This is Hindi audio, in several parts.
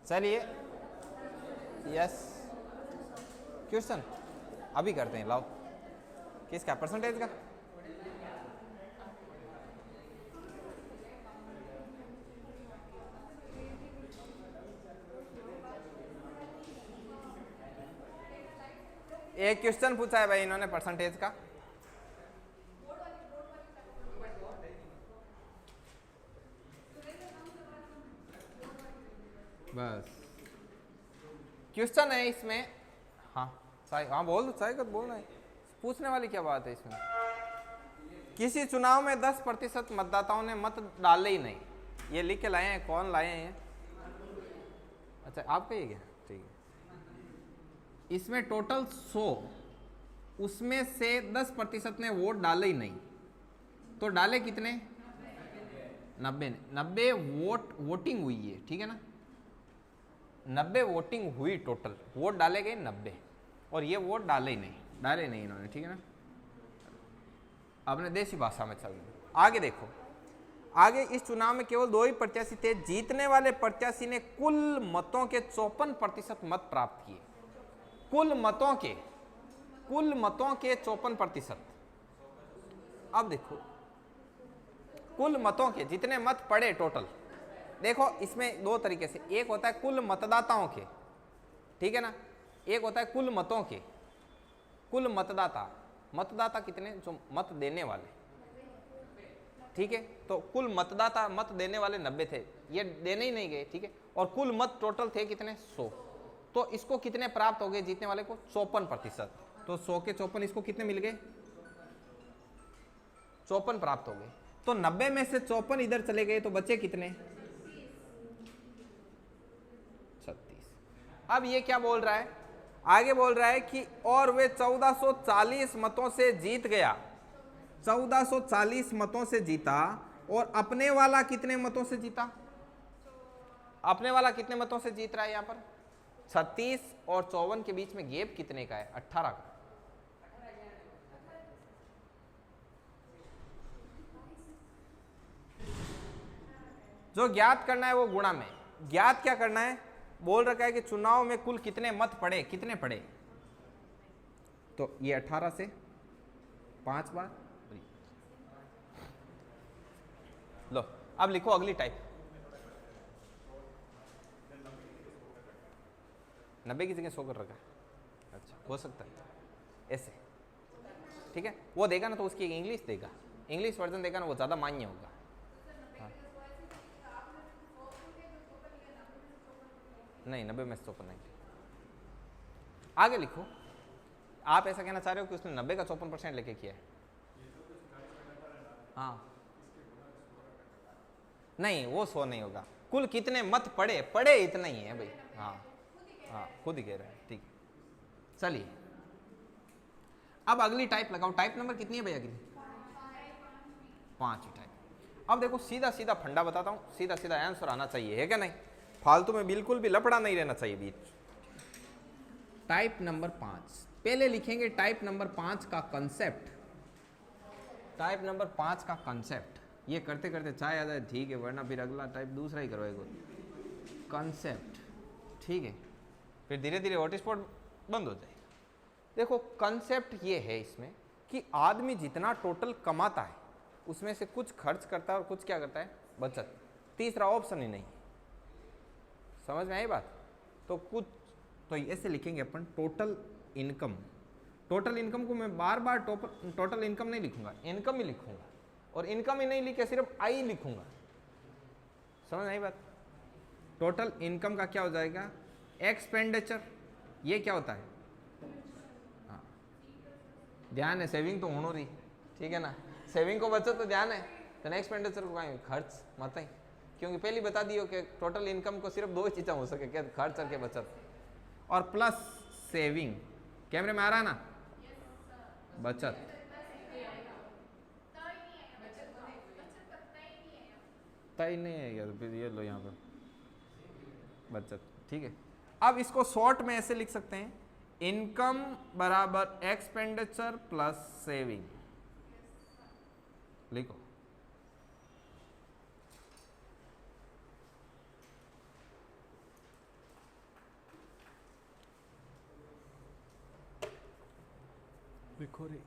चलिए यस क्वेश्चन अभी करते हैं, लाओ। किसका? परसेंटेज का। एक क्वेश्चन पूछा है भाई इन्होंने परसेंटेज का। बस क्वेश्चन है इसमें। हाँ हाँ बोल दो, चाहे बोलना है, पूछने वाली क्या बात है इसमें। किसी चुनाव में 10% मतदाताओं ने मत डाले ही नहीं, ये लिख के लाए हैं। कौन लाए हैं? अच्छा आपका ये क्या? ठीक है। इसमें टोटल 100, उसमें से 10% ने वोट डाले ही नहीं, तो डाले कितने? 90 ने। 90 वोटिंग हुई है, ठीक है ना। 90 वोटिंग हुई, टोटल वोट डाले गए 90, और ये वोट डाले ही नहीं इन्होंने, ठीक है ना। अपने देसी भाषा में चल रही। आगे देखो, आगे इस चुनाव में केवल 2 ही प्रत्याशी थे। जीतने वाले प्रत्याशी ने कुल मतों के 54% मत प्राप्त किए। कुल मतों के 54%। अब देखो कुल मतों के जितने मत पड़े टोटल, देखो इसमें 2 तरीके से, एक होता है कुल मतदाताओं के, ठीक है ना, एक होता है कुल मतों के। कुल मतदाता कितने? जो मत देने वाले, ठीक है। तो कुल मतदाता मत देने वाले 90 थे, ये देने ही नहीं गए, ठीक है। और कुल मत टोटल थे कितने? 100। तो इसको कितने प्राप्त हो गए? जीतने वाले को 54%। तो 100 के 54 इसको कितने मिल गए? 54 प्राप्त हो गए। तो 90 में से 54 इधर चले गए, तो बचे कितने? 36। अब ये क्या बोल रहा है? आगे बोल रहा है कि और वे 1440 मतों से जीत गया। 1440 मतों से जीता। और अपने वाला कितने मतों से जीता? अपने वाला कितने मतों से जीत रहा है? यहां पर 36 और 54 के बीच में गैप कितने का है? 18 का। जो ज्ञात करना है वो गुणा में। ज्ञात क्या करना है? बोल रखा है कि चुनाव में कुल कितने मत पड़े, कितने पड़े, तो ये 18 से 5 बार। लो अब लिखो अगली टाइप। 90 की जगह 100 कर रखा है। अच्छा हो सकता है ऐसे, ठीक है। वो देगा ना तो उसकी इंग्लिश देगा, इंग्लिश वर्जन देगा ना, वो ज़्यादा मान्य होगा। हाँ। नहीं 90 में 100 नहीं। आगे लिखो। आप ऐसा कहना चाह रहे हो कि उसने 90 का 54% लेके किया है? हाँ नहीं, वो 100 नहीं होगा। कुल कितने मत पड़े इतना ही है भाई। हाँ हाँ खुद ही कह रहे हैं, ठीक है। चलिए अब अगली टाइप लगाओ। टाइप नंबर कितनी है भैया? कितनी? 5 ही टाइप। अब देखो सीधा सीधा फंडा बताता हूँ, सीधा सीधा आंसर आना चाहिए, है क्या नहीं? फालतू में बिल्कुल भी लफड़ा नहीं रहना चाहिए बीच। टाइप नंबर 5 पहले लिखेंगे। टाइप नंबर 5 का कंसेप्ट। टाइप नंबर 5 का कंसेप्ट ये करते करते चाहे आ जाए, ठीक है, वरना फिर अगला टाइप दूसरा ही करवाएगा। कंसेप्ट, ठीक है, फिर धीरे धीरे हॉटस्पॉट बंद हो जाएगा। देखो कंसेप्ट ये है इसमें कि आदमी जितना टोटल कमाता है उसमें से कुछ खर्च करता है और कुछ क्या करता है? बचत। तीसरा ऑप्शन ही नहीं। समझ में आई बात? तो कुछ तो ऐसे लिखेंगे अपन टोटल इनकम। टोटल इनकम को मैं बार बार टोटल इनकम नहीं लिखूंगा, इनकम ही लिखूंगा। और इनकम ही नहीं लिखे, सिर्फ आई लिखूंगा। समझ आई बात? टोटल इनकम का क्या हो जाएगा? एक्सपेंडिचर। ये क्या होता है? हाँ ध्यान है, सेविंग तो होनो रही, ठीक है ना। सेविंग को बचत तो ध्यान है, तो एक्सपेंडिचर को कहीं खर्च मत ही, क्योंकि पहले बता दियो कि टोटल इनकम को सिर्फ 2 चीज़ें हो सके, क्या? खर्च और के बचत। और प्लस सेविंग। कैमरे में आ रहा है ना? बचत। तय नहीं है यार, फिर ये लो यहाँ पर बचत, ठीक है। अब इसको शॉर्ट में ऐसे लिख सकते हैं, इनकम बराबर एक्सपेंडिचर प्लस सेविंग। लिखो। ट्रैफिक हो रही।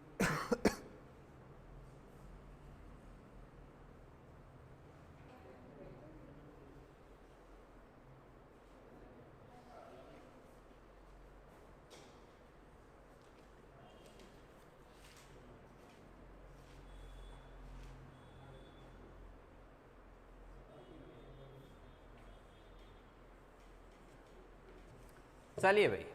चलिए भाई,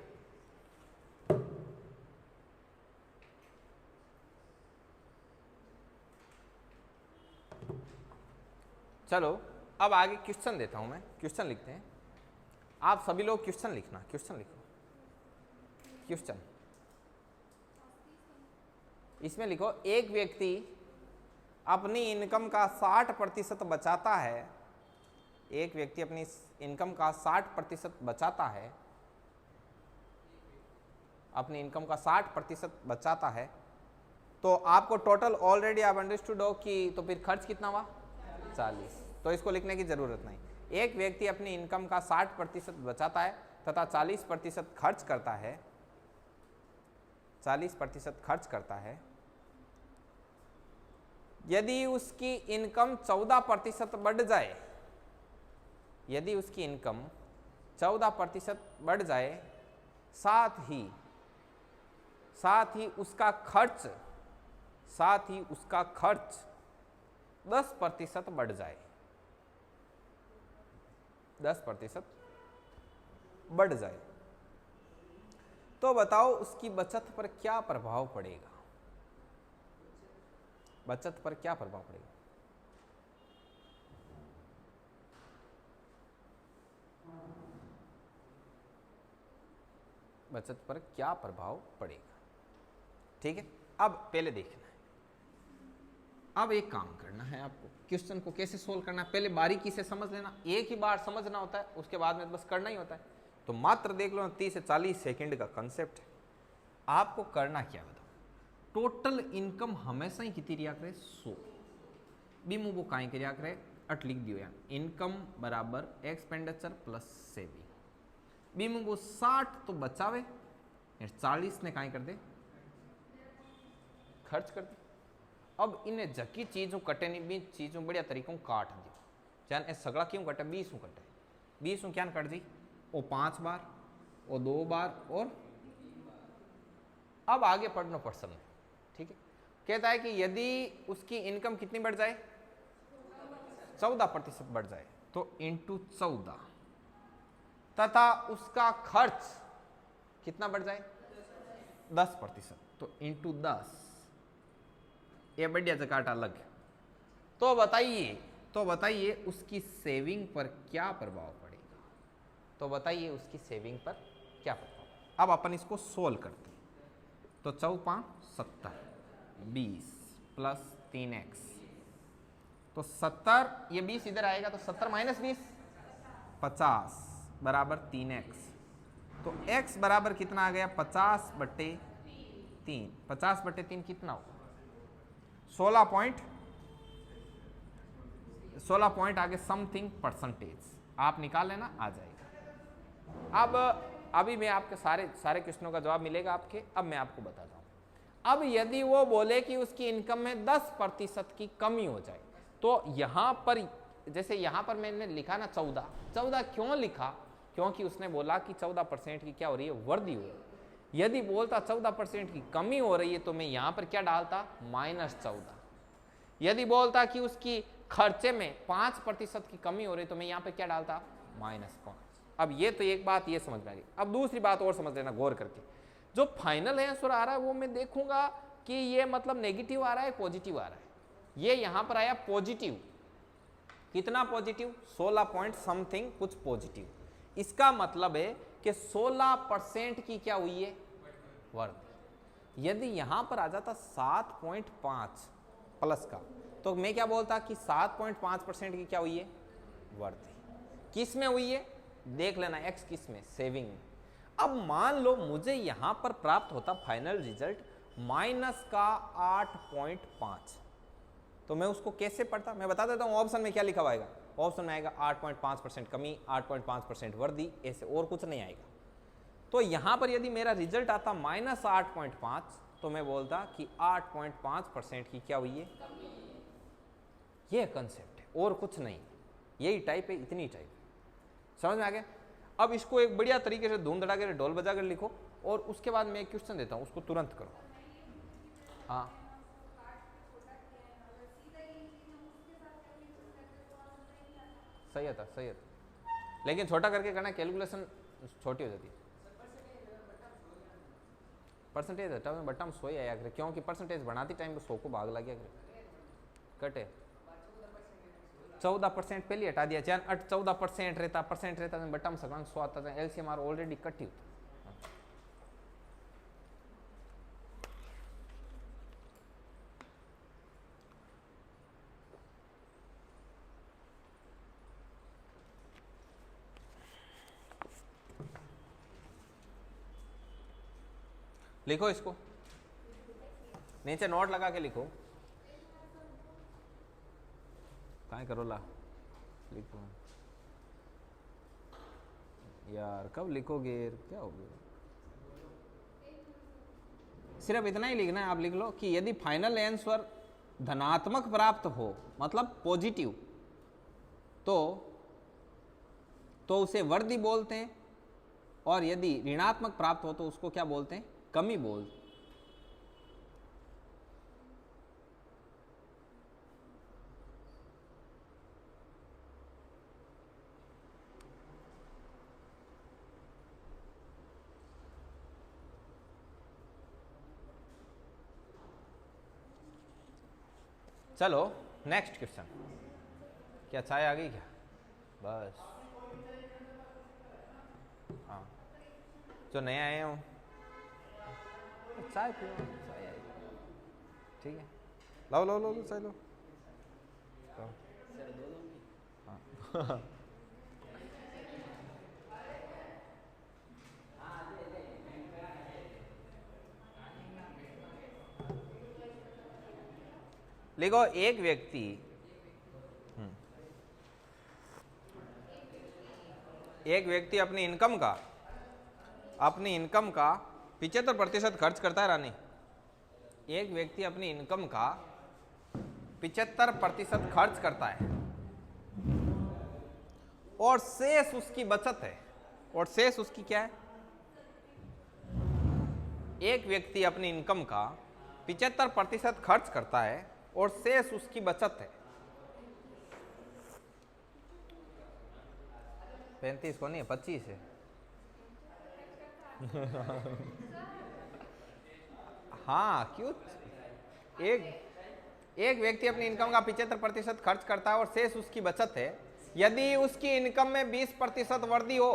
चलो अब आगे क्वेश्चन देता हूं मैं। क्वेश्चन लिखते हैं, आप सभी लोग क्वेश्चन लिखना। क्वेश्चन लिखो, क्वेश्चन इसमें लिखो, एक व्यक्ति अपनी इनकम का 60% बचाता है। एक व्यक्ति अपनी इनकम का 60% बचाता है, अपनी इनकम का 60% बचाता है, तो आपको टोटल ऑलरेडी आप अंडरस्टूड हो कि तो फिर खर्च कितना हुआ 40, तो इसको लिखने की जरूरत नहीं। एक व्यक्ति अपनी इनकम का 60% बचाता है तथा 40% खर्च करता है, 40% खर्च करता है। यदि उसकी इनकम 14% बढ़ जाए, यदि उसकी इनकम 14% बढ़ जाए, साथ ही उसका खर्च 10% बढ़ जाए, 10% बढ़ जाए, तो बताओ उसकी बचत पर क्या प्रभाव पड़ेगा? बचत पर क्या प्रभाव पड़ेगा? बचत पर क्या प्रभाव पड़ेगा? ठीक है, अब पहले देखना है, अब एक काम करना है आपको, क्वेश्चन को कैसे सोल्व करना है पहले बारीकी से समझ लेना। एक ही बार समझना होता है, उसके बाद में बस करना ही होता है। तो मात्र देख लो 30 से 40 सेकंड का कंसेप्ट है। आपको करना क्या बताओ, टोटल इनकम हमेशा ही कितनी रिया करे 100। बीमू वो काई के रिया करे अट लिख दियो, यहाँ इनकम बराबर एक्सपेंडिचर प्लस सेविंग। बीमू वो 60 तो बचावे, 40 ने काई कर दे खर्च कर दे। अब इन्हें जकी चीजों कटे नहीं, भी चीजों बढ़िया तरीकों काट दियो। जान ए सगड़ा क्यों कटे, 20 कटे, 20 क्या कट दी, वो 5 बार, वो 2 बार, और अब आगे पढ़ना प्रश्न है। ठीक है, कहता है कि यदि उसकी इनकम कितनी बढ़ जाए, 14% बढ़ जाए, तो इंटू 14, तथा उसका खर्च कितना बढ़ जाए 10%, तो इंटू 10, ये बढ़िया जकाट अलग है। तो बताइए उसकी सेविंग पर क्या प्रभाव पड़ेगा? तो बताइए उसकी सेविंग पर क्या प्रभाव। अब अपन इसको सोल्व करते हैं। तो 4 70, 20 प्लस 3x, तो 70, ये 20 इधर आएगा तो 70 माइनस 20 50 बराबर 3x। तो x बराबर कितना आ गया 50/3। 50/3 कितना होगा 16 पॉइंट आगे समथिंग परसेंटेज, आप निकाल लेना, आ जाएगा। अब अभी मैं आपके सारे क्वेश्चनों का जवाब मिलेगा आपके। अब मैं आपको बताता हूं, अब यदि वो बोले कि उसकी इनकम में 10% की कमी हो जाए, तो यहां पर जैसे यहां पर मैंने लिखा ना 14 क्यों लिखा, क्योंकि उसने बोला कि 14% की क्या हो रही है वृद्धि हो रही है। यदि बोलता 14% की कमी हो रही है तो मैं यहां पर क्या डालता -14। यदि बोलता कि उसकी खर्चे में 5% की कमी हो रही है तो मैं यहां पर क्या डालता -5। अब ये तो एक बात ये समझ में आ गई। अब दूसरी बात और समझ लेना गौर करके, जो फाइनल आंसर आ रहा है वो मैं देखूंगा कि ये मतलब नेगेटिव आ रहा है पॉजिटिव आ रहा है। ये यहां पर आया पॉजिटिव, कितना पॉजिटिव 16 पॉइंट समथिंग कुछ पॉजिटिव। इसका मतलब है कि 16% की क्या हुई है वृद्धि। यदि यहां पर आ जाता 7.5 प्लस का, तो मैं क्या बोलता कि 7.5% की क्या हुई है वृद्धि। किस में हुई है देख लेना, x किस में, सेविंग में। अब मान लो मुझे यहां पर प्राप्त होता फाइनल रिजल्ट -8.5, तो मैं उसको कैसे पढ़ता, मैं बता देता हूं। ऑप्शन में क्या लिखा हुआ आएगा, ऑप्शन में आएगा 8.5% कमी, 8.5% वृद्धि, ऐसे और कुछ नहीं आएगा। तो यहां पर यदि मेरा रिजल्ट आता -8.5, तो मैं बोलता कि 8.5% की क्या हुई है, ये कंसेप्ट है और कुछ नहीं, यही टाइप है, इतनी टाइप है। समझ में आ गया? अब इसको एक बढ़िया तरीके से धूम धड़ा कर ढोल बजा कर लिखो और उसके बाद मैं एक क्वेश्चन देता हूँ, उसको तुरंत करो। हाँ सही था, सही था, लेकिन छोटा करके करना, कैलकुलेशन छोटी हो जाती है। परसेंटेज हटा में बट्टा में 100 ही आया करे, क्योंकि परसेंटेज बढ़ाती टाइम 100 को भाग लग गया करे, कटे 14% पहले हटा दिया। चाहे 14% रहता, परसेंट रहता तो बट्टा में सगवान 100 आता था, एलसीएम ऑलरेडी कटी होता। लिखो इसको, नीचे नोट लगा के लिखो। कहाँ करो ला, लिखो यार, कब लिखोगे, क्या हो गया? सिर्फ इतना ही लिखना है, आप लिख लो कि यदि फाइनल आंसर धनात्मक प्राप्त हो, मतलब पॉजिटिव, तो उसे वर्दी बोलते हैं, और यदि ऋणात्मक प्राप्त हो तो उसको क्या बोलते हैं, कमी बोलते हैं। चलो नेक्स्ट क्वेश्चन। क्या चाय आ गई क्या? बस हाँ, जो नए आए हो चाय पियो, चाय आई, ठीक है, लो लो लो लो चाय लो। हाँ लिखो, एक व्यक्ति अपनी इनकम का 75% खर्च करता है। रानी, एक व्यक्ति अपनी इनकम का 75% खर्च करता है और शेष उसकी बचत है, और शेष उसकी क्या है? एक व्यक्ति अपनी इनकम का 75% खर्च करता है और शेष उसकी बचत है। 35 को नहीं है, 25 है। हाँ क्यों? एक व्यक्ति अपनी इनकम का 75% खर्च करता है और शेष उसकी बचत है। यदि उसकी इनकम में 20% वृद्धि हो,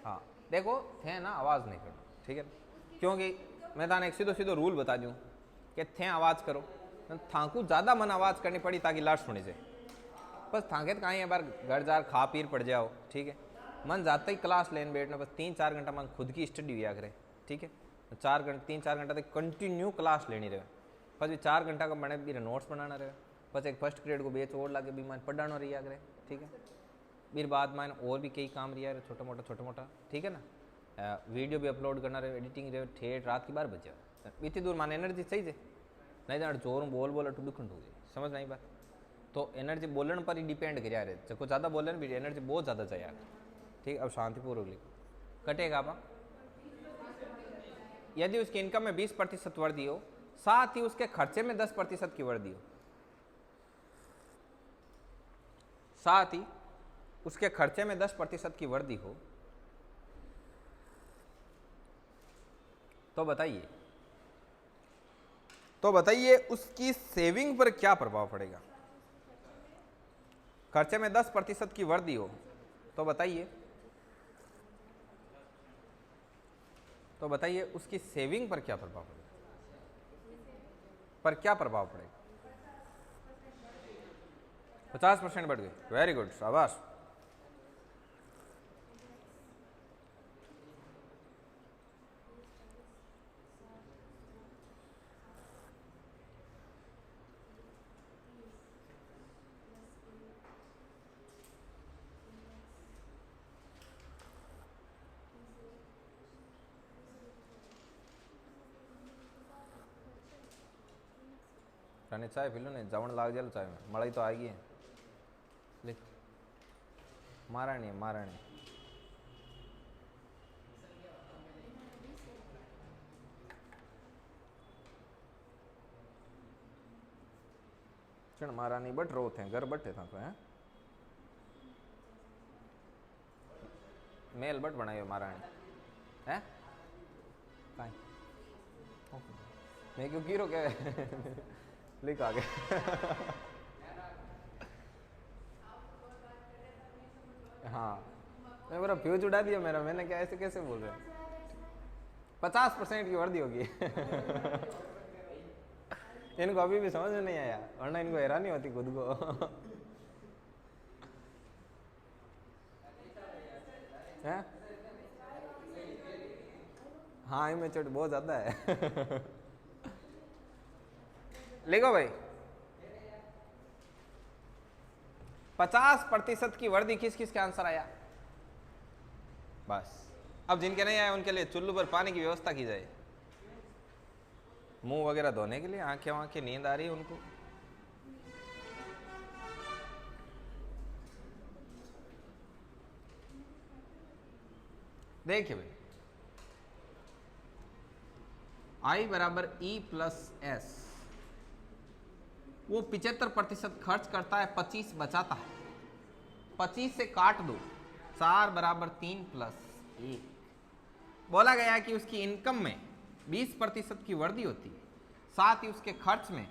हाँ देखो थे ना, आवाज नहीं करो, ठीक है, क्योंकि मैं थाने एक सीधो रूल बता दूं कि थे आवाज करो, थाकू ज्यादा मन आवाज करनी पड़ी ताकि लास्ट सुनी जाए। बस थाके तो कहीं एक बार घर जा खा पीर पड़ जाओ, ठीक है, मन जाता ही क्लास लेने बैठना, बस 3-4 घंटा मन खुद की स्टडी हुआ करे, ठीक है, 3-4 घंटा तक कंटिन्यू क्लास लेनी रहे, बस भी 4 घंटा का बने भी नोट्स बनाना रहे, बस एक फर्स्ट ग्रेड को बेच और लागे भी मैं पढ़ाना रही करे, ठीक है, फिर बाद में और भी कई काम रहा है छोटा मोटा, ठीक है ना, वीडियो भी अपलोड करना रहे, एडिटिंग रहे, ठेठ रात की 12 बजे इतनी दूर मान एनर्जी चाहिए नहीं जाना, जोर बोल अटू दुखंड हो गई, समझ नहीं बात। तो एनर्जी बोलने पर ही डिपेंड कर रहे, जो ज़्यादा बोले भी एनर्जी बहुत ज़्यादा चाहिए, ठीक। अब शांतिपूर्वक लिखो, कटेगा आप। यदि उसकी इनकम में 20% वृद्धि हो, साथ ही उसके खर्चे में 10% की वृद्धि हो, साथ ही उसके खर्चे में 10% की वृद्धि हो, तो बताइए उसकी सेविंग पर क्या प्रभाव पड़ेगा। खर्चे में 10% की वृद्धि हो, तो बताइए उसकी सेविंग पर क्या प्रभाव पड़ेगा। 50% बढ़ गई, वेरी गुड, शाबाश। रानी चाय पी लो, नहीं जवन लाग जाए चाय में, मलाई तो आएगी है। लिख महारानी है, महारानी। चण महारानी बट रो थे घर बटे था तो है मेल बट बनायो महारानी है काई मैं क्यों कीरो क्या लिख आगे हाँ मैं मेरा फ्यूज उड़ा दिया मेरा, मैंने क्या ऐसे कैसे बोल रहे 50% की वर्दी होगी इनको अभी भी समझ में नहीं आया, वरना इनको हैरानी होती खुद को है? हाँ इमेच्योर बहुत ज्यादा है लिखो भाई 50% की वर्दी किस किस का आंसर आया? बस अब जिनके नहीं आए उनके लिए चुल्लू पर पानी की व्यवस्था की जाए, मुंह वगैरह धोने के लिए, आंखें वांखें नींद आ रही है उनको। देखिए भाई I बराबर E प्लस एस, वो 75% खर्च करता है, 25 बचाता है, 25 से काट दो, 4 बराबर 3 प्लस 1। बोला गया कि उसकी इनकम में 20% की वृद्धि होती है, साथ ही उसके खर्च में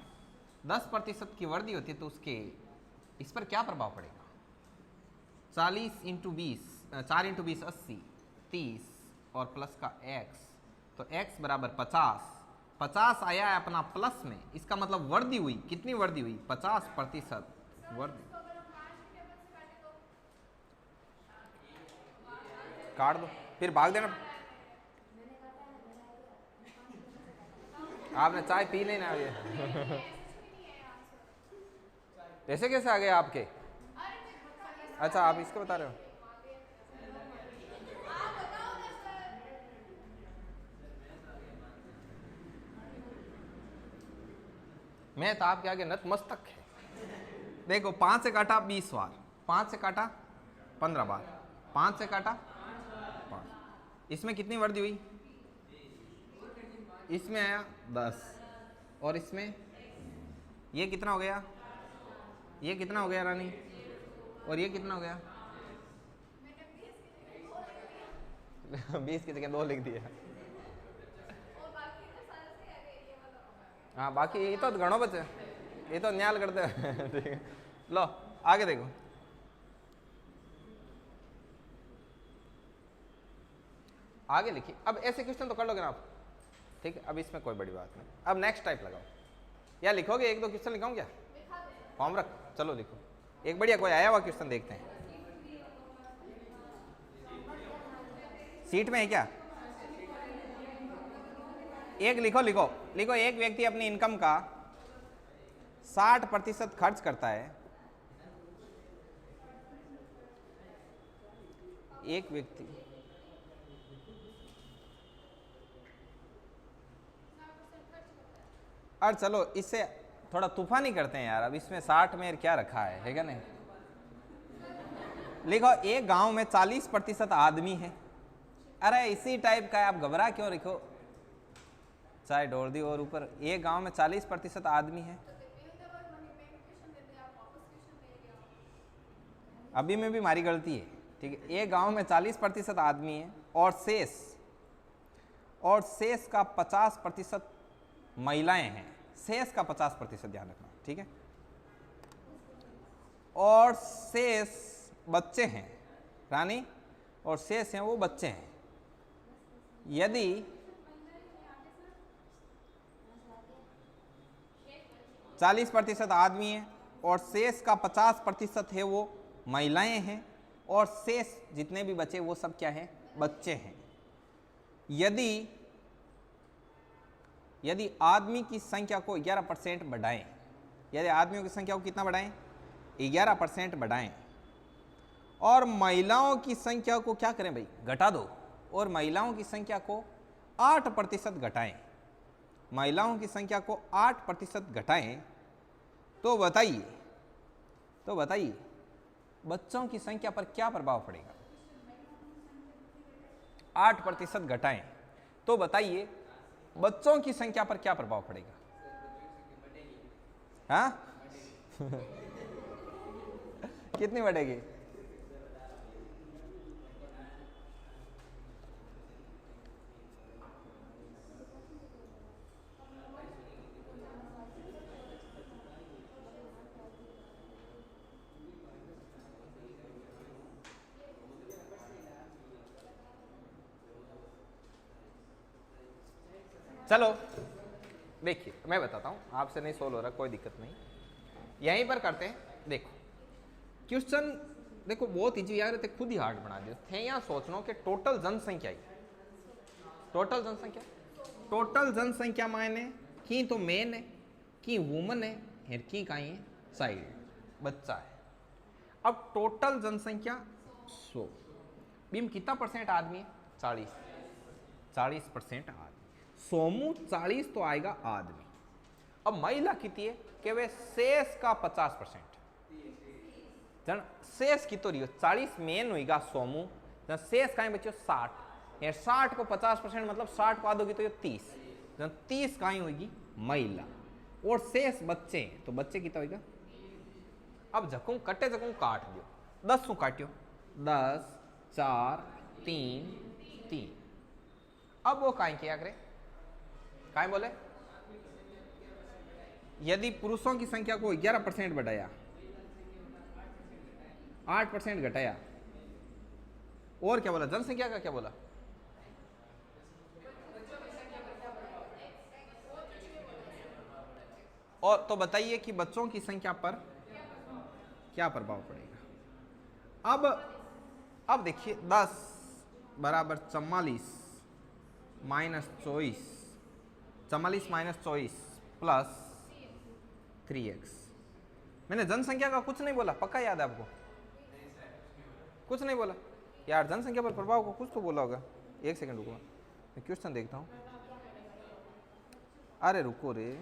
10% की वृद्धि होती है, तो उसके इस पर क्या प्रभाव पड़ेगा? 40 इंटू 20, 4 इंटू 20 80, 30 और प्लस का x, तो x बराबर 50। 50 आया है अपना प्लस में, इसका मतलब वृद्धि हुई, कितनी वृद्धि हुई? 50% वृद्धि। काट दो फिर भाग देना, आपने चाय पी लेना ये ऐसे कैसे आ गए आपके? अच्छा आप इसको बता रहे हो। मैं तो आपके आगे नतमस्तक है। देखो 5 से काटा 20 बार, 5 से काटा 15 बार, 5 से काटा 5, इसमें कितनी वृद्धि हुई? इसमें आया 10 और इसमें ये कितना हो गया? ये कितना हो गया रानी? और ये कितना हो गया? 20 की जगह 2 लिख दिया। हाँ बाकी ये तो घणो बचे, ये तो न्याल करते ठीक है। लो आगे देखो, आगे लिखिए। अब ऐसे क्वेश्चन तो कर लोगे ना आप, ठीक है। अब इसमें कोई बड़ी बात नहीं। अब नेक्स्ट टाइप लगाओ, या लिखोगे 1-2 क्वेश्चन लिखाऊं क्या? होमवर्क चलो लिखो, एक बढ़िया कोई आया हुआ क्वेश्चन देखते हैं। सीट में है क्या? एक लिखो लिखो लिखो, एक व्यक्ति अपनी इनकम का 60% खर्च करता है। एक व्यक्ति और चलो इससे थोड़ा तूफानी करते हैं यार, अब इसमें 60 में क्या रखा है क्या नहीं? लिखो एक गांव में 40% आदमी है। अरे इसी टाइप का है, आप घबरा क्यों? लिखो चाहे डोर दी और ऊपर, एक गांव में 40% आदमी है। अभी में भी हमारी गलती है, ठीक है। एक गांव में 40% आदमी है और शेष का 50% महिलाएं हैं। शेष का 50% ध्यान रखना, ठीक है। और शेष बच्चे हैं रानी, और शेष हैं वो बच्चे हैं। यदि 40% आदमी है और शेष का 50% है वो महिलाएं हैं, और शेष जितने भी बचे वो सब क्या हैं? बच्चे हैं। यदि आदमी की संख्या को 11% बढ़ाएं, यदि आदमियों की संख्या को कितना बढ़ाएं? 11% बढ़ाएं, और महिलाओं की संख्या को क्या करें भाई? घटा दो, और महिलाओं की संख्या को 8% घटाएं। महिलाओं की संख्या को 8% घटाएं तो बताइए बच्चों की संख्या पर क्या प्रभाव पड़ेगा? 8% घटाएं तो बताइए बच्चों की संख्या पर क्या प्रभाव पड़ेगा? हाँ कितनी बढ़ेगी? चलो देखिए मैं बताता हूं, आपसे नहीं सोल्व हो रहा, कोई दिक्कत नहीं, यहीं पर करते हैं। देखो क्वेश्चन देखो बहुत इजी यार, ते खुद ही हार्ड बना दियो थे। यहाँ सोचना कि टोटल जनसंख्या मायने की तो मेन है, की वुमन है, की काई है चाइल्ड बच्चा है। अब टोटल जनसंख्या 100 बीम कितना परसेंट आदमी है? 40% आदमी। 100 में 40 तो आएगा आदमी। अब महिला कितनी है कि वे शेष का 50% जन शेष की तो रही 40 मेन होगा 100 में, जन शेष का बच्चों 60 यार 60 को 50% मतलब 60 को आधोगी तो ये 30, जन 30 का होगी महिला और शेष बच्चे, तो बच्चे कितना होगा? अब जकूं कटे जकूं काट दियो 10 सु काटियो 10 4 3 3। अब वो काई क्या करे? काई बोले यदि पुरुषों की संख्या को 11% बढ़ाया 8% घटाया और क्या बोला? जनसंख्या का क्या बोला? और तो बताइए कि बच्चों की संख्या पर क्या प्रभाव पड़ेगा? अब देखिए 10 बराबर 44 माइनस 24, 44 माइनस 24 प्लस 3x। मैंने जनसंख्या का कुछ नहीं बोला, पक्का याद है आपको? कुछ नहीं बोला यार, जनसंख्या पर प्रभाव को कुछ तो बोला होगा। एक सेकंड रुको, मैं क्वेश्चन देखता हूं। अरे रुको रे,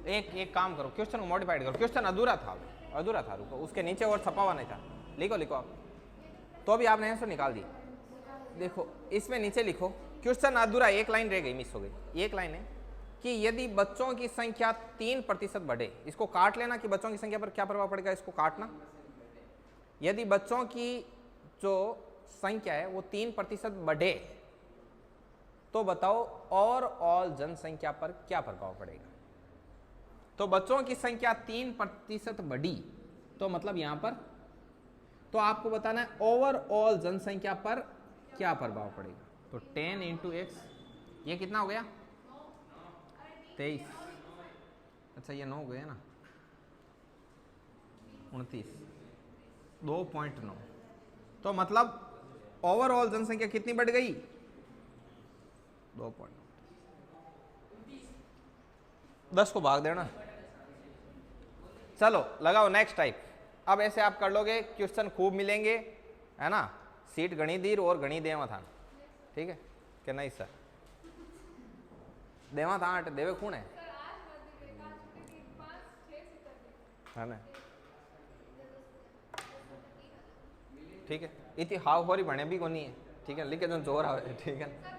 एक काम करो, क्वेश्चन को मॉडिफाइड करो। क्वेश्चन अधूरा था, रुको, उसके नीचे और छपा हुआ नहीं था। लिखो आप, तो अभी आपने आंसर निकाल दी। देखो इसमें नीचे लिखो क्वेश्चन अधूरा, एक लाइन रह गई, मिस हो गई। एक लाइन है कि यदि बच्चों की संख्या 3% बढ़े, इसको काट लेना कि बच्चों की संख्या पर क्या प्रभाव पड़ेगा, इसको काटना। यदि बच्चों की जो संख्या है वो 3% बढ़े तो बताओ ओवरऑल जनसंख्या पर क्या प्रभाव पड़ेगा? तो बच्चों की संख्या 3% बढ़ी तो मतलब यहां पर तो आपको बताना है ओवरऑल जनसंख्या पर क्या प्रभाव पड़ेगा। तो 10 इंटू एक्स, ये कितना हो गया? 23। अच्छा ये 9 हो गया ना, 29, 2.9। तो मतलब ओवरऑल जनसंख्या कितनी बढ़ गई? 2.9। 10 को भाग देना। चलो लगाओ नेक्स्ट टाइप। अब ऐसे आप कर लोगे, क्वेश्चन खूब मिलेंगे, है ना? सीट गणी दीर और गणी देवा था, ठीक है कि नहीं सर? देवा था आठ देवे कौन है ना? ठीक है, इतनी हाव होरी बने भी कोनी है, ठीक है, लिखे जो जोर आवे, ठीक है।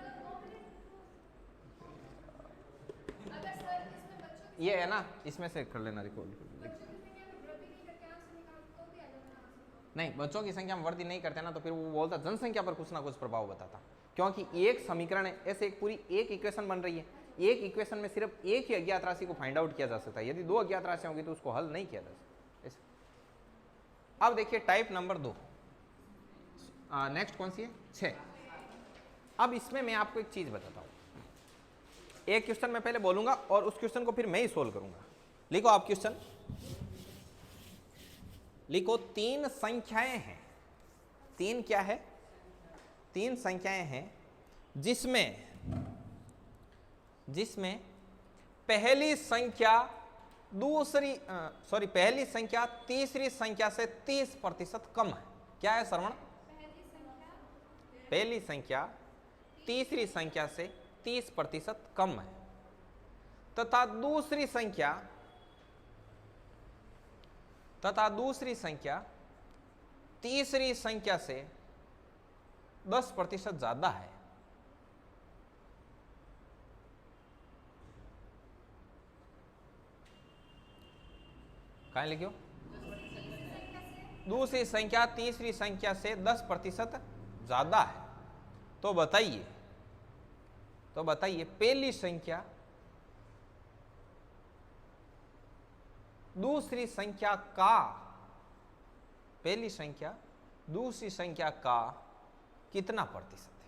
ये है ना, इसमें से कर लेना रिकॉर्ड। नहीं, बच्चों की संख्या में वृद्धि नहीं करते ना तो फिर वो बोलता जनसंख्या पर कुछ ना कुछ प्रभाव बताता, क्योंकि एक समीकरण है, ऐसे एक पूरी एक इक्वेशन बन रही है। एक इक्वेशन में सिर्फ एक ही अज्ञात राशि को फाइंड आउट किया जा सकता है, यदि 2 अज्ञात राशियां होगी तो उसको हल नहीं किया जा सकता। अब देखिए टाइप नंबर 2, नेक्स्ट कौन सी है? 6। अब इसमें मैं आपको एक चीज बताता हूं। एक क्वेश्चन मैं पहले बोलूंगा और उस क्वेश्चन को फिर मैं ही सोल्व करूंगा। लिखो आप क्वेश्चन, लिखो 3 संख्याएं हैं। 3 क्या है? 3 संख्याएं हैं जिसमें पहली संख्या दूसरी पहली संख्या तीसरी संख्या से 30% कम है। क्या है श्रवण? पहली संख्या तीसरी संख्या से 30% कम है तथा दूसरी संख्या तीसरी संख्या से 10% ज्यादा है। कहाँ लिखियो? दूसरी संख्या तीसरी संख्या से 10% ज्यादा है। तो बताइए पहली संख्या दूसरी संख्या का कितना प्रतिशत है?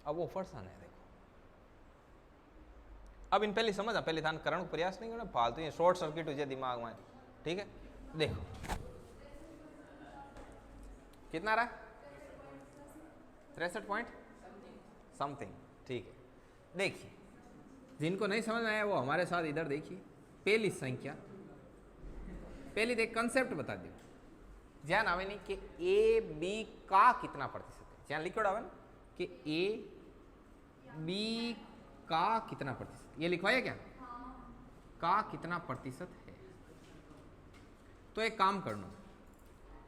अब वो फर्सन है। देखो अब इन पहले समझ, पहले ध्यान करण को प्रयास नहीं करना, फालतू ये शॉर्ट सर्किट हो जाए दिमाग में। ठीक है, देखो कितना रहा? 63 पॉइंट समथिंग। ठीक है, देखिए जिनको नहीं समझ में आया वो हमारे साथ इधर देखिए। पहली संख्या, पहली देख कंसेप्ट बता दियो। ध्यान आवे नहीं कि ए बी का कितना प्रतिशत है। ध्यान लिखो आवे कि ए बी का कितना प्रतिशत, ये लिखवाया क्या? का कितना प्रतिशत है। तो एक काम करना,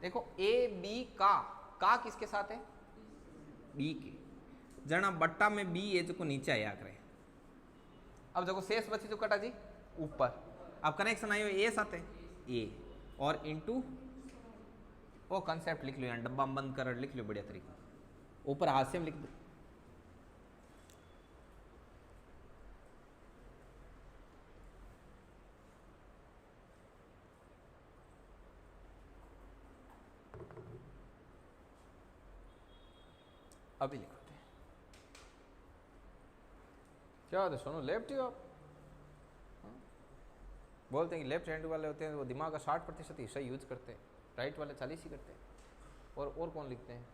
देखो ए बी का किसके साथ है? बी के। जना बट्टा में बी ए जो को नीचे आया करे। अब देखो शेष बची जो कटा जी ऊपर। अब कनेक्शन आयो ए साथ है ए और इनटू वो कंसेप्ट लिख लो, यहाँ डब्बा में बंद कर लिख लो बढ़िया तरीका। ऊपर हास्य में लिख दो। अभी लिखते हैं। क्या होता है सोनू? लेफ्ट ही आप बोलते हैं कि लेफ्ट हैंड वाले होते हैं वो दिमाग का 60% हिस्सा यूज करते हैं, राइट वाले 40 ही करते हैं। और कौन लिखते हैं?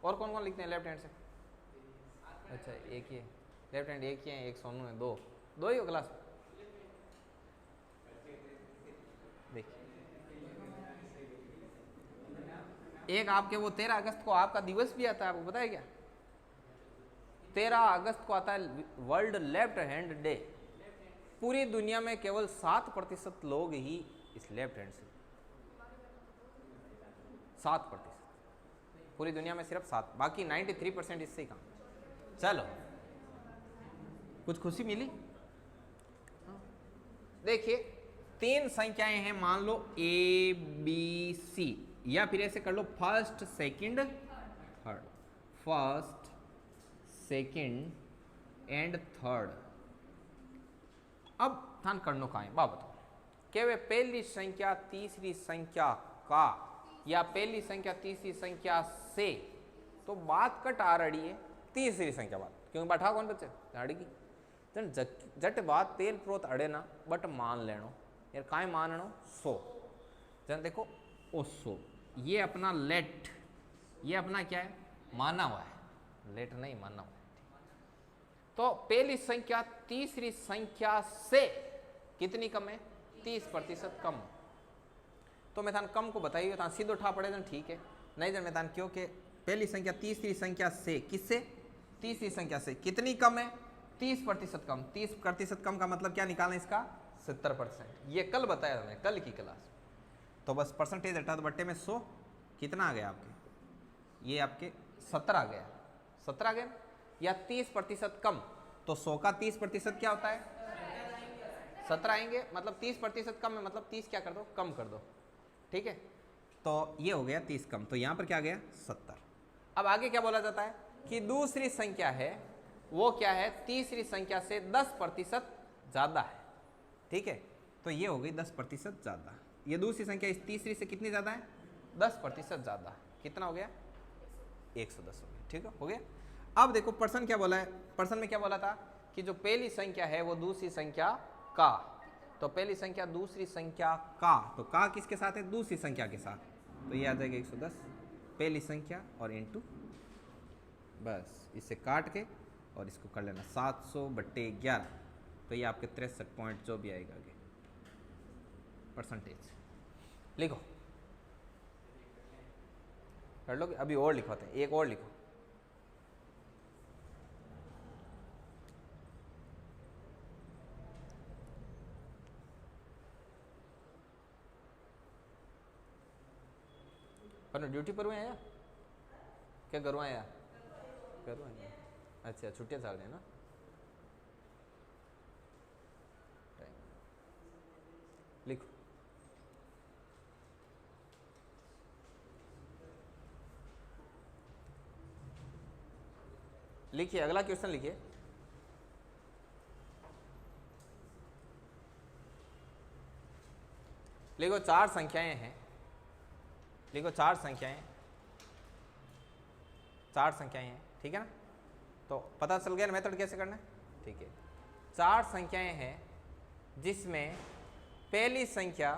और कौन लिखते हैं लेफ्ट हैंड से? अच्छा एक ही है लेफ्ट हैंड, एक ही है, एक सोनू है, दो ही हो क्लास में। देखिए एक आपके वो 13 अगस्त को आपका दिवस भी आता है, आपको पता है क्या? 13 अगस्त को आता है वर्ल्ड लेफ्ट हैंड डे। पूरी दुनिया में केवल 7% लोग ही इस लेफ्ट हैंड से, 7%। पूरी दुनिया में सिर्फ 7, बाकी 93% इससे ही काम। चलो कुछ खुशी मिली? देखिए 3 संख्याएं हैं, मान लो ए बी सी, या फिर ऐसे कर लो first second third, first second and third. अब थान करनो का है बाबत के वे पहली संख्या तीसरी संख्या का या पहली संख्या तीसरी संख्या से, तो बात कट आ रही है तीसरी संख्या बात, क्योंकि बैठा कौन बच्चे गाड़ी की जट बात तेल प्रोत अड़े ना, बट मान लेनो यार, काय माननो 100 जन। देखो ओ 100 ये अपना लेट, ये अपना क्या है? माना हुआ है, लेट नहीं माना हुआ है। तो पहली संख्या तीसरी संख्या से कितनी कम है? 30% कम। तो मैं थान कम को बताइए, थान सीधो उठा पड़े जन ठीक है, नहीं जन मैं थान क्यों के पहली संख्या तीसरी संख्या से, किससे? तीसरी संख्या से कितनी कम है? 30% कम। 30% कम का मतलब क्या निकालना इसका? 70%। ये कल बताया था मैं, कल की क्लास। तो बस परसेंटेज हटा तो बट्टे में 100 कितना आ गया आपके? ये आपके 17 आ गया, 17 आ गया या 30% कम। तो 100 का 30% क्या होता है? 17 आएंगे, मतलब 30% कम है, मतलब 30 क्या कर दो? कम कर दो। ठीक है, तो ये हो गया 30 कम, तो यहां पर क्या आ गया? 70। अब आगे क्या बोला जाता है कि दूसरी संख्या है वो क्या है? तीसरी संख्या से 10% ज्यादा है। ठीक है, तो ये हो गई 10% ज्यादा। ये दूसरी संख्या इस तीसरी से कितनी ज्यादा है? 10% ज्यादा। कितना हो गया? 110 हो गया। ठीक है, हो गया। अब देखो पर्सन क्या बोला है, पर्सन में क्या बोला था कि जो पहली संख्या है वो दूसरी संख्या का, तो पहली संख्या दूसरी संख्या का, तो का किसके साथ है? दूसरी संख्या के साथ। तो ये आ जाएगा 110 पहली संख्या और इनटू, बस इससे काट के और इसको कर लेना 700/11, तो ये आपके 63 पॉइंट जो भी आएगा आगे। परसेंटेज लिखो, कर लो। अभी और लिखवाते हैं, एक और लिखो। पर ड्यूटी पर हुए आया क्या? घरों आया? घरों आया। अच्छा, छुट्टियां चल रही है ना। लिखो, लिखिए, अगला क्वेश्चन लिखिए। लिखो, चार संख्याएं हैं। लिखो, चार संख्याएं, चार संख्याएं हैं, ठीक है ना। तो पता चल गया मेथड कैसे करना है, ठीक है। चार संख्याएं हैं जिसमें पहली संख्या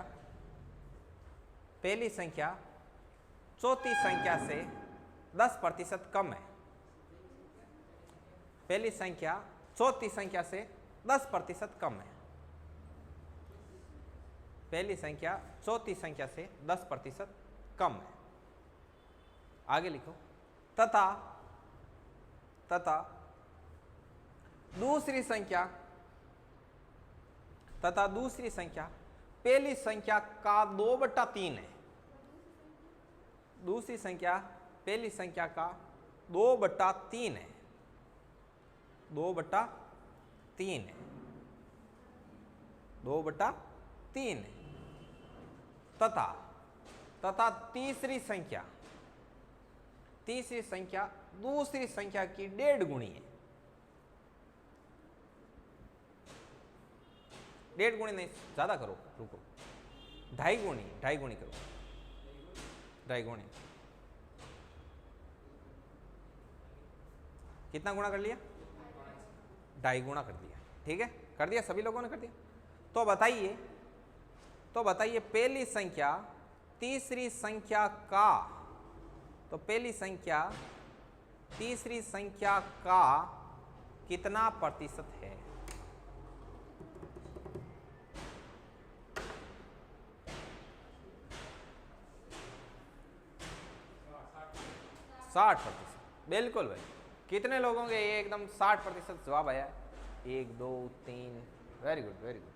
चौथी संख्या से 10% कम है। पहली संख्या चौथी संख्या से 10% कम है। पहली संख्या चौथी संख्या से 10% कम है। आगे लिखो, तथा दूसरी संख्या पहली संख्या का 2/3 है। दूसरी संख्या पहली संख्या का 2/3 है। 2/3 है। 2/3 है। तथा तीसरी संख्या दूसरी संख्या की 1.5 गुणी है। 1.5 गुणी नहीं, ज्यादा करो, रुको, 2.5 गुणी करो। 2.5 गुणी कितना गुणा कर लिया? 2.5 गुणा कर दिया, ठीक है, कर दिया, सभी लोगों ने कर दिया। तो बताइए पहली संख्या तीसरी संख्या का, तो पहली संख्या तीसरी संख्या का कितना प्रतिशत है? साठ %। बिल्कुल भाई, कितने लोगों के ये एकदम 60% जवाब आया? 1 2 3, वेरी गुड, वेरी गुड।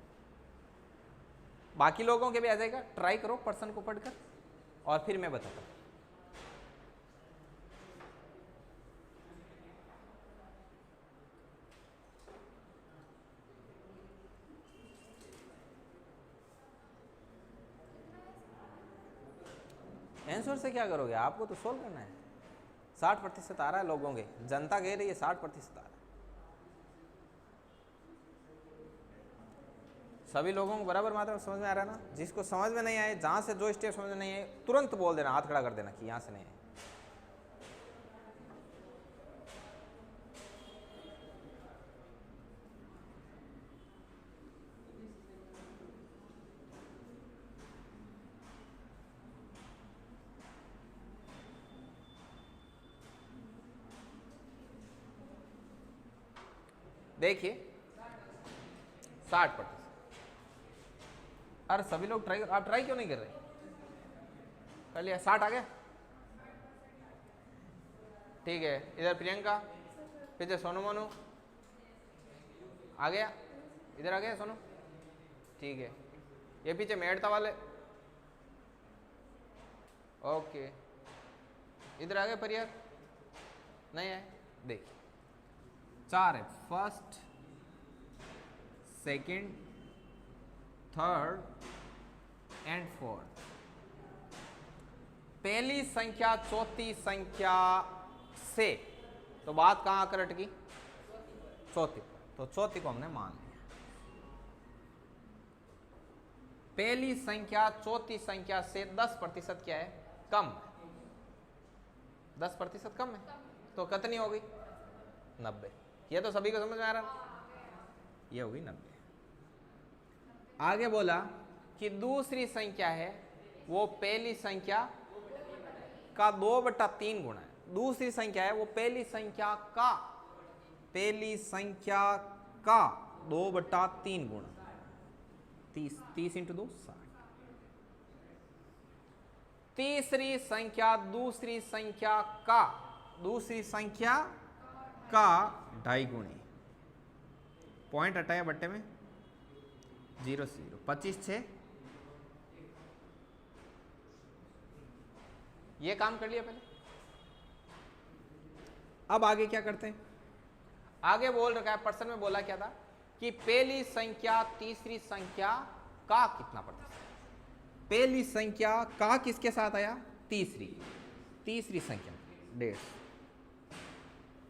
बाकी लोगों के भी आ जाएगा, ट्राई करो पर्सन को पढ़कर और फिर मैं बताता हूं। आंसर से क्या करोगे, आपको तो सोल्व करना है। 60% आ रहा है लोगों के, जनता कह रही है 60% आ रहा है। सभी लोगों को बराबर मात्रा में समझ में आ रहा है ना। जिसको समझ में नहीं आए, जहां से जो स्टेप समझ में नहीं आए, तुरंत बोल देना, हाथ खड़ा कर देना कि यहां से नहीं आए। देखिए 60%। अरे सभी लोग ट्राई, आप ट्राई क्यों नहीं कर रहे? कर लिया, 60 आ गया, ठीक है। इधर प्रियंका, पीछे सोनू मोनू आ गया, इधर आ गया सोनू, ठीक है। ये पीछे मेड़ता वाले, ओके। इधर आ गए परियर, नहीं है, देख 4 है, first second third and fourth. पहली संख्या चौथी संख्या से, तो बात कहां आकर अटकी? चौथी पर, तो चौथी को हमने मान लिया। पहली संख्या चौथी संख्या से 10% क्या है? कम है। 10% कम है, तो कितनी हो गई? 90। ये तो सभी को समझ में आ रहा, ये होगी 90। आगे बोला कि दूसरी संख्या है वो पहली संख्या का 2/3 गुणा है। दूसरी संख्या है वो पहली संख्या का 2/3 गुणा। 30 × 2 60। तीसरी संख्या दूसरी संख्या का, दूसरी संख्या का ढाई गुणी, पॉइंट हटाया बट्टे में, 0 से 0, 25 6, ये काम कर लिया पहले। अब आगे क्या करते हैं, आगे बोल रखा है प्रश्न में, बोला क्या था कि पहली संख्या तीसरी संख्या का कितना प्रतिशत। पहली संख्या का किसके साथ आया, तीसरी, तीसरी संख्या 1.5,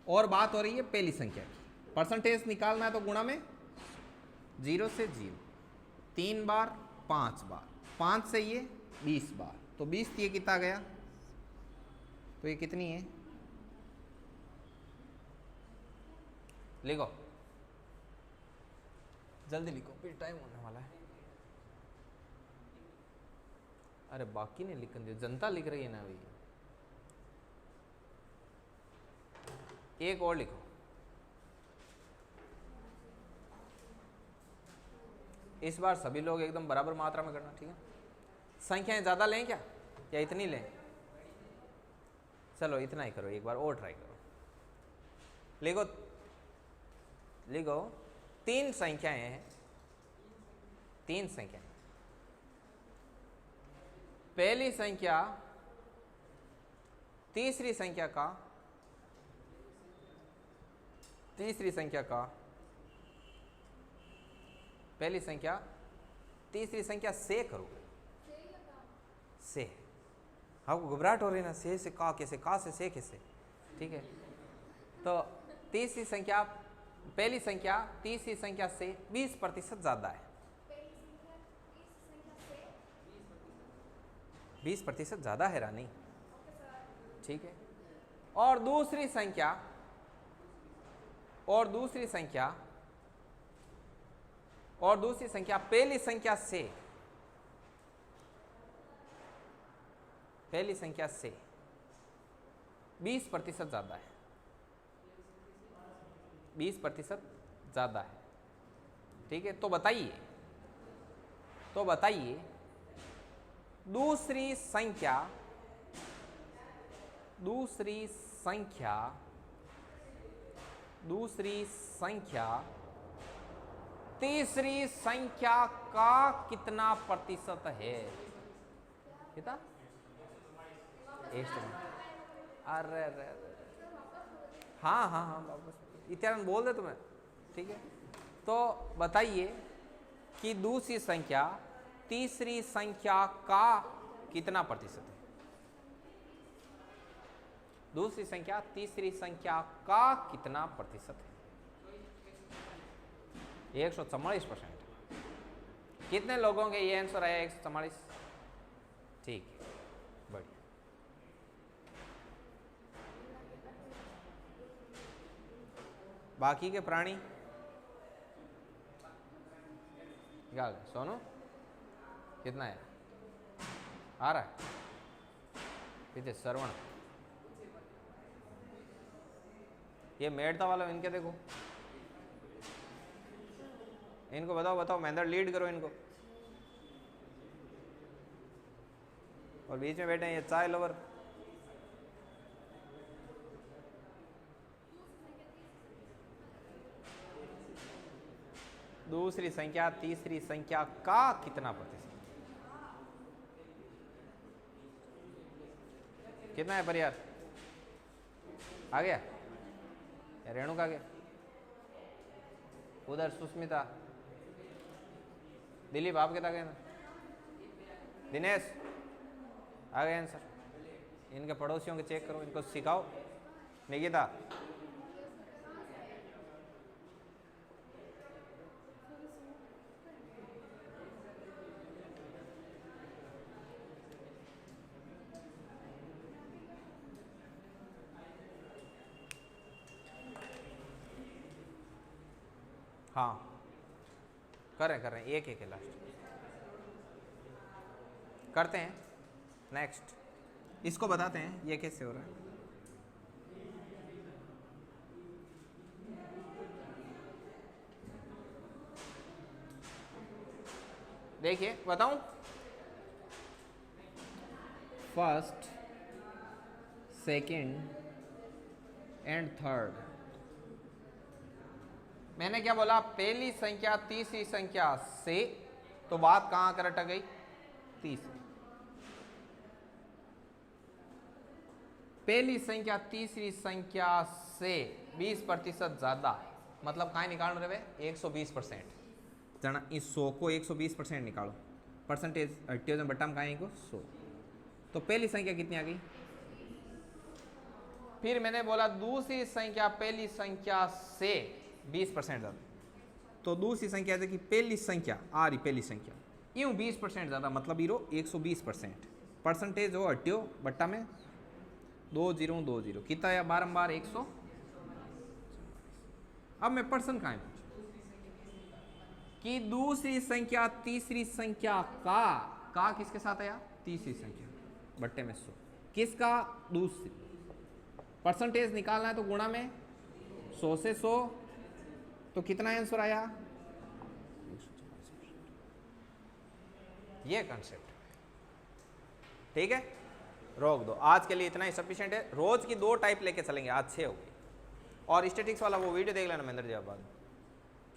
और बात हो रही है पहली संख्या की। परसेंटेज निकालना है तो गुणा में 0 से 0, 3 बार 5 बार, 5 से ये 20 बार, तो 20 ये कितना गया, तो ये कितनी है, लिखो जल्दी लिखो, फिर टाइम होने वाला है। अरे बाकी ने लिख दिया, जनता लिख रही है ना भैया, एक और लिखो। इस बार सभी लोग एकदम बराबर मात्रा में करना, ठीक है। संख्याएं ज्यादा लें क्या, या इतनी लें, चलो इतना ही करो, एक बार और ट्राई करो। लिखो, लिखो 3 संख्याएं हैं, 3 संख्याएं। पहली संख्या तीसरी संख्या का, तीसरी संख्या का, पहली संख्या तीसरी संख्या से करो, से, आपको घबराहट हो रही ना, से का कैसे, का से कैसे, ठीक है। तो तीसरी संख्या, पहली संख्या तीसरी संख्या से 20% ज्यादा है, 20% ज्यादा है रानी, ठीक है। और दूसरी संख्या, और दूसरी संख्या, और दूसरी संख्या पहली संख्या से, पहली संख्या से 20% ज्यादा है, 20% ज्यादा है, ठीक है। तो बताइए, तो बताइए दूसरी संख्या, दूसरी संख्या, दूसरी संख्या तीसरी संख्या का कितना प्रतिशत है, कितना, अरे अरे, हाँ हाँ हाँ वापस इतना बोल दे तुम्हें, ठीक है। तो बताइए कि दूसरी संख्या तीसरी संख्या का कितना प्रतिशत है, दूसरी संख्या तीसरी संख्या का कितना प्रतिशत है, 144%। कितने लोगों के ये आंसर आया, 144, ठीक है, बढ़िया। बाकी के प्राणी क्या, सोनू कितना है, आ रहा है, कितने, श्रवण, ये मेड़ता वाला, इनके देखो, इनको बताओ, बताओ महेंद्र, लीड करो इनको। और बीच में बैठे हैं ये चाय लवर, दूसरी संख्या तीसरी संख्या का कितना प्रतिशत, कितना है परियार, आ गया, रेणु का गया, उधर सुस्मिता, दिलीप आप कितना गए, दिनेश आ गए आंसर। इनके पड़ोसियों के चेक करो, इनको सिखाओ, निकिता हाँ करें करें, एक एक है लास्ट, करते हैं नेक्स्ट, इसको बताते हैं ये कैसे हो रहा है। देखिए बताऊं, फर्स्ट, सेकंड एंड थर्ड। मैंने क्या बोला? पहली संख्या तीसरी संख्या से, तो बात कहां कर अटक गई? तीसरी। पहली संख्या तीसरी संख्या से 20% ज्यादा, मतलब कहाँ निकाल रहे? 120%। जना इस 100 को 120% निकालो, परसेंटेज 80 बट्टा में कहाँ को 100, तो पहली संख्या कितनी आ गई? फिर मैंने बोला दूसरी संख्या पहली संख्या से 20% ज्यादा, तो दूसरी संख्या जैसे कि पहली संख्या आ रही, पहली संख्या यूं 20% ज्यादा, मतलब हीरो 120%। परसेंटेज हो 80 बट्टा में 2020 कितना या बारंबार 100। अब मैं पर्सन कहाँ है कि दूसरी संख्या तीसरी संख्या का किसके साथ आया? तीसरी संख्या बट्टे में 100, किसका? दूसरी। परसेंटेज निकालना है तो गुणा में 100 से 100, तो कितना आंसर आया? ये कंसेप्ट, ठीक है। रोक दो, आज के लिए इतना ही सफिशिएंट है। रोज की 2 टाइप लेके चलेंगे, आज 6 हो गई। और स्टैटिक्स वाला वो वीडियो देख लेना महेंद्र जी आप बाद में।